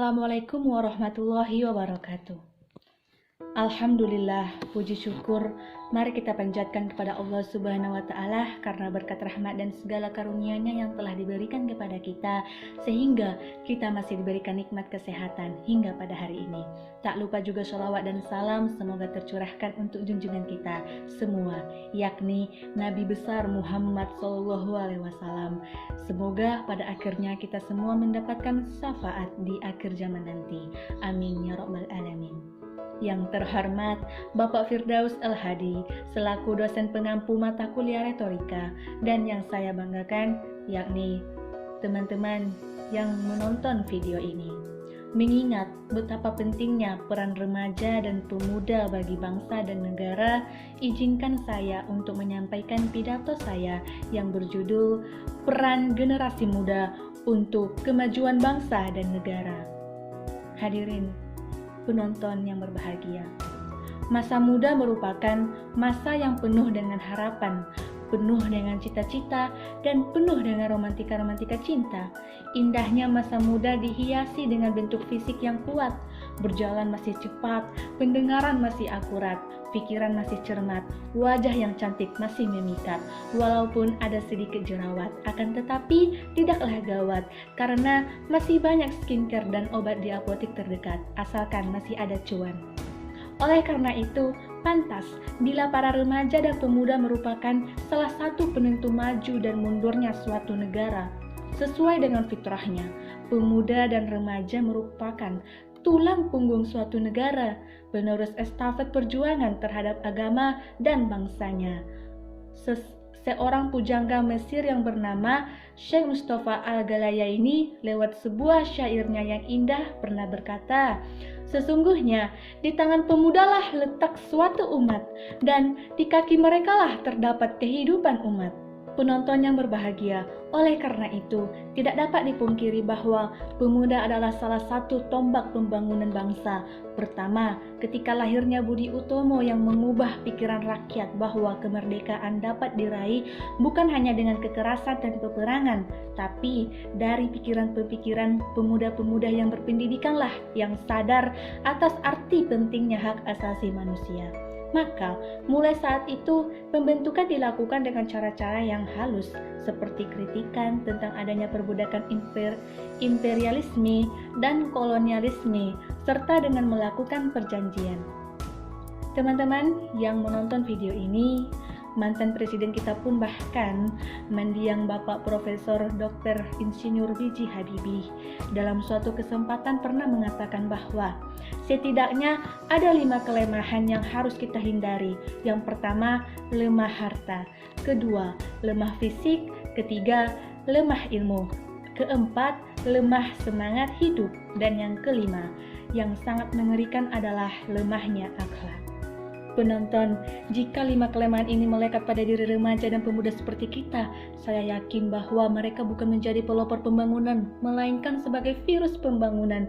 Assalamualaikum warahmatullahi wabarakatuh. Alhamdulillah, puji syukur, mari kita panjatkan kepada Allah Subhanahu wa Ta'ala karena berkat rahmat dan segala karunia-Nya yang telah diberikan kepada kita, sehingga kita masih diberikan nikmat kesehatan hingga pada hari ini. Tak lupa juga sholawat dan salam semoga tercurahkan untuk junjungan kita semua, yakni Nabi besar Muhammad SAW. Semoga pada akhirnya kita semua mendapatkan syafaat di akhir zaman nanti. Amin ya rabbal alamin. Yang terhormat Bapak Firdaus Al-Hadi selaku dosen pengampu mata kuliah retorika, dan yang saya banggakan yakni teman-teman yang menonton video ini. Mengingat betapa pentingnya peran remaja dan pemuda bagi bangsa dan negara, izinkan saya untuk menyampaikan pidato saya yang berjudul Peran Generasi Muda untuk Kemajuan Bangsa dan Negara. Hadirin penonton yang berbahagia, masa muda merupakan masa yang penuh dengan harapan, penuh dengan cita-cita, dan penuh dengan romantika-romantika cinta. Indahnya masa muda dihiasi dengan bentuk fisik yang kuat, berjalan masih cepat, pendengaran masih akurat, pikiran masih cermat, wajah yang cantik masih memikat. Walaupun ada sedikit jerawat, akan tetapi tidaklah gawat, karena masih banyak skincare dan obat di apotek terdekat, asalkan masih ada cuan. Oleh karena itu, pantas bila para remaja dan pemuda merupakan salah satu penentu maju dan mundurnya suatu negara. Sesuai dengan fitrahnya, pemuda dan remaja merupakan tulang punggung suatu negara, penerus estafet perjuangan terhadap agama dan bangsanya. Seorang pujangga Mesir yang bernama Syekh Mustafa Al-Galayaini lewat sebuah syairnya yang indah pernah berkata, "Sesungguhnya di tangan pemudalah letak suatu umat, dan di kaki merekalah terdapat kehidupan umat." Penonton yang berbahagia, oleh karena itu tidak dapat dipungkiri bahwa pemuda adalah salah satu tombak pembangunan bangsa. Pertama, ketika lahirnya Budi Utomo yang mengubah pikiran rakyat bahwa kemerdekaan dapat diraih bukan hanya dengan kekerasan dan peperangan, tapi dari pikiran-pikiran pemuda-pemuda yang berpendidikanlah yang sadar atas arti pentingnya hak asasi manusia. Maka, mulai saat itu, pembentukan dilakukan dengan cara-cara yang halus, seperti kritikan tentang adanya perbudakan imperialisme dan kolonialisme, serta dengan melakukan perjanjian. Teman-teman yang menonton video ini, mantan presiden kita pun bahkan mendiang Bapak Profesor Dr. Insinyur B.J. Habibie dalam suatu kesempatan pernah mengatakan bahwa setidaknya ada 5 kelemahan yang harus kita hindari. Yang pertama, lemah harta. Kedua, lemah fisik. Ketiga, lemah ilmu. Keempat, lemah semangat hidup. Dan yang kelima, yang sangat mengerikan adalah lemahnya akhlak. Penonton, jika 5 kelemahan ini melekat pada diri remaja dan pemuda seperti kita, saya yakin bahwa mereka bukan menjadi pelopor pembangunan, melainkan sebagai virus pembangunan,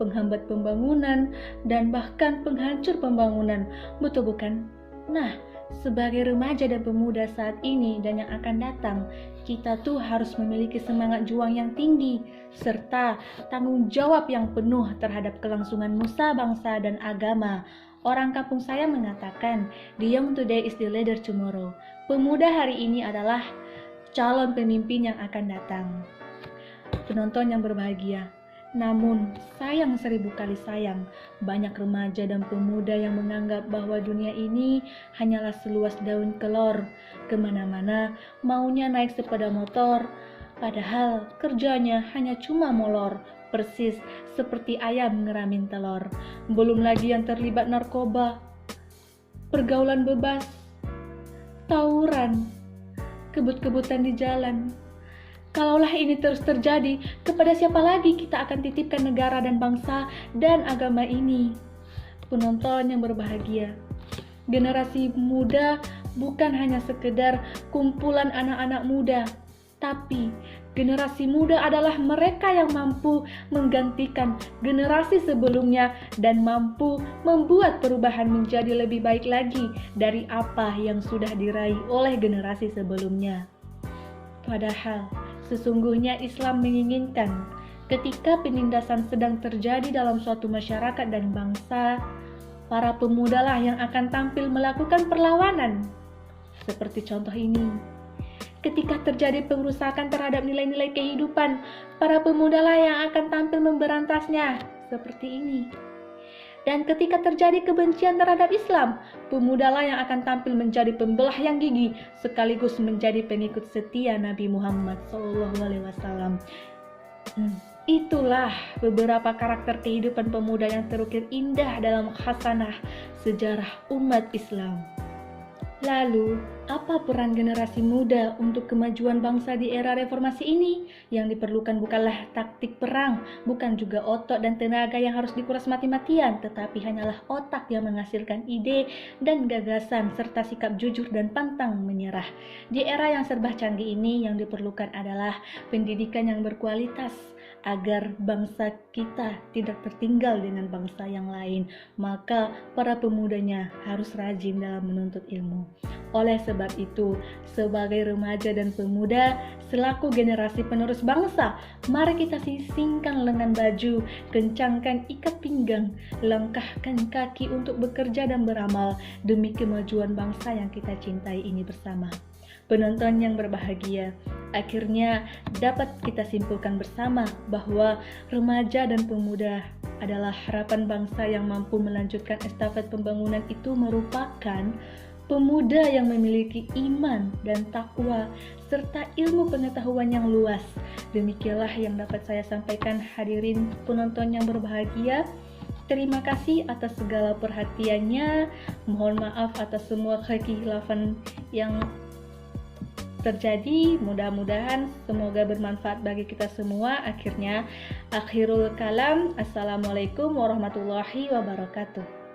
penghambat pembangunan, dan bahkan penghancur pembangunan. Betul bukan? Nah, sebagai remaja dan pemuda saat ini dan yang akan datang, kita tuh harus memiliki semangat juang yang tinggi, serta tanggung jawab yang penuh terhadap kelangsungan nusa bangsa dan agama. Orang kampung saya mengatakan, "The young today is the leader tomorrow." Pemuda hari ini adalah calon pemimpin yang akan datang. Penonton yang berbahagia, namun sayang 1000 kali sayang, banyak remaja dan pemuda yang menganggap bahwa dunia ini hanyalah seluas daun kelor. Kemana-mana maunya naik sepeda motor, padahal kerjanya hanya cuma molor, persis seperti ayam ngeramin telur. Belum lagi yang terlibat narkoba, pergaulan bebas, tawuran, kebut-kebutan di jalan. Kalaulah ini terus terjadi, kepada siapa lagi kita akan titipkan negara dan bangsa dan agama ini? Penonton yang berbahagia, generasi muda bukan hanya sekedar kumpulan anak-anak muda, tapi generasi muda adalah mereka yang mampu menggantikan generasi sebelumnya dan mampu membuat perubahan menjadi lebih baik lagi dari apa yang sudah diraih oleh generasi sebelumnya. Padahal, sesungguhnya Islam menginginkan Ketika penindasan sedang terjadi dalam suatu masyarakat dan bangsa, para pemuda lah yang akan tampil melakukan perlawanan. Seperti contoh ini. Ketika terjadi pengrusakan terhadap nilai-nilai kehidupan, para pemuda lah yang akan tampil memberantasnya. Seperti ini. Dan ketika terjadi kebencian terhadap Islam, pemuda lah yang akan tampil menjadi pembelah yang gigih, sekaligus menjadi pengikut setia Nabi Muhammad SAW. Itulah beberapa karakter kehidupan pemuda yang terukir indah dalam khasanah sejarah umat Islam. Lalu, apa peran generasi muda untuk kemajuan bangsa di era reformasi ini? Yang diperlukan bukanlah taktik perang, bukan juga otot dan tenaga yang harus dikuras mati-matian, tetapi hanyalah otak yang menghasilkan ide dan gagasan serta sikap jujur dan pantang menyerah. Di era yang serba canggih ini, yang diperlukan adalah pendidikan yang berkualitas, agar bangsa kita tidak tertinggal dengan bangsa yang lain, maka para pemudanya harus rajin dalam menuntut ilmu. Oleh sebab itu, sebagai remaja dan pemuda, selaku generasi penerus bangsa, mari kita singkangkan lengan baju, kencangkan ikat pinggang, langkahkan kaki untuk bekerja dan beramal demi kemajuan bangsa yang kita cintai ini bersama. Penonton yang berbahagia, akhirnya dapat kita simpulkan bersama bahwa remaja dan pemuda adalah harapan bangsa yang mampu melanjutkan estafet pembangunan. Itu merupakan pemuda yang memiliki iman dan takwa serta ilmu pengetahuan yang luas. Demikianlah yang dapat saya sampaikan, hadirin penonton yang berbahagia. Terima kasih atas segala perhatiannya. Mohon maaf atas semua kekhilafan yang terjadi. Mudah-mudahan semoga bermanfaat bagi kita semua. Akhirul kalam, assalamualaikum warahmatullahi wabarakatuh.